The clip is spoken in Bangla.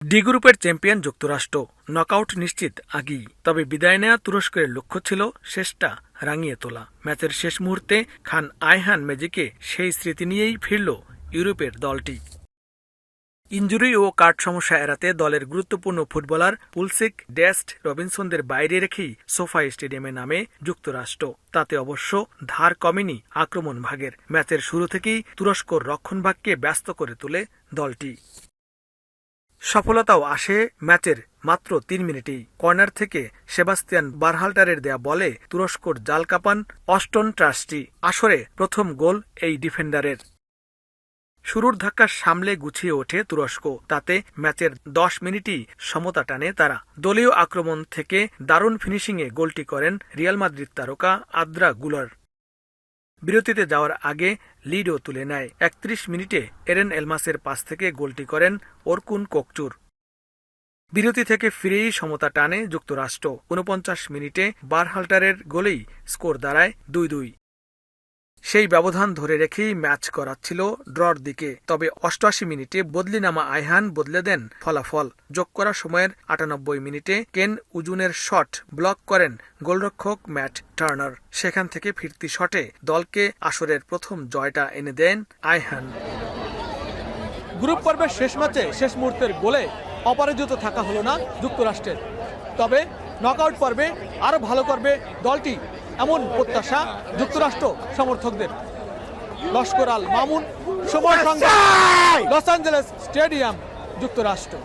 ডি গ্রুপের চ্যাম্পিয়ন যুক্তরাষ্ট্র, নকআউট নিশ্চিত আগেই। তবে বিদায় নেয়া তুরস্কের লক্ষ্য ছিল শেষটা রাঙিয়ে তোলা। ম্যাচের শেষ মুহূর্তে খান আয়হান ম্যাজিকে সেই স্মৃতি নিয়েই ফিরল ইউরোপের দলটি। ইনজুরি ও কার্ড সমস্যা এড়াতে দলের গুরুত্বপূর্ণ ফুটবলার পুলসিক, ডেস্ট, রবিনসনদের বাইরে রেখেই সোফা স্টেডিয়ামে নামে যুক্তরাষ্ট্র। তাতে অবশ্য ধার কমেনি আক্রমণ ভাগের। ম্যাচের শুরু থেকেই তুরস্কর রক্ষণভাগকে ব্যস্ত করে তোলে দলটি। সফলতাও আসে ম্যাচের মাত্র ৩ মিনিটেই। কর্নার থেকে সেবাস্তিয়ান বারহাল্টারের দেয়া বলে তুরস্কর জাল কাপান অস্টন ট্রাস্টি। আসরে প্রথম গোল এই ডিফেন্ডারের। শুরুর ধাক্কা সামলে গুছিয়ে ওঠে তুরস্ক। তাতে ম্যাচের ১০ মিনিটই সমতা টানে তারা। দলীয় আক্রমণ থেকে দারুণ ফিনিশিংয়ে গোলটি করেন রিয়াল মাদ্রিদ তারকা আদ্রা গুলার। বিরতিতে যাওয়ার আগে লিডও তুলে নেয়। ৩১ মিনিটে এরেন এলমাসের পাস থেকে গোলটি করেন ওরকুন কোকচুর। বিরতি থেকে ফিরেই সমতা টানে যুক্তরাষ্ট্র। ৪৯ মিনিটে বারহাল্টারের গোলেই স্কোর দাঁড়ায় ২-২। সেই ব্যবধান ধরে রেখেই ম্যাচ গড়াচ্ছিল ড্রর দিকে। তবে ৮৮ মিনিটে বদলি নামা আয়হান বদলে দেন ফলাফল। যোগ করা সময়ের ৯৮ মিনিটে কেন উজুনের শট ব্লক করেন গোলরক্ষক ম্যাট টার্নার। সেখান থেকে ফিরতি শটে দলকে আসরের প্রথম জয়টা এনে দেন আয়হান। গ্রুপ পর্বের শেষ ম্যাচে শেষ মুহূর্তের গোলে অপরাজিত থাকা হলো না যুক্তরাষ্ট্রের। তবে নকআউট পর্বে আরও ভালো করবে দলটি, এমন প্রত্যাশা যুক্তরাষ্ট্র সমর্থকদের। লস্কর আল মামুন, সময় সংবাদ, লস অ্যাঞ্জেলেস স্টেডিয়াম, যুক্তরাষ্ট্র।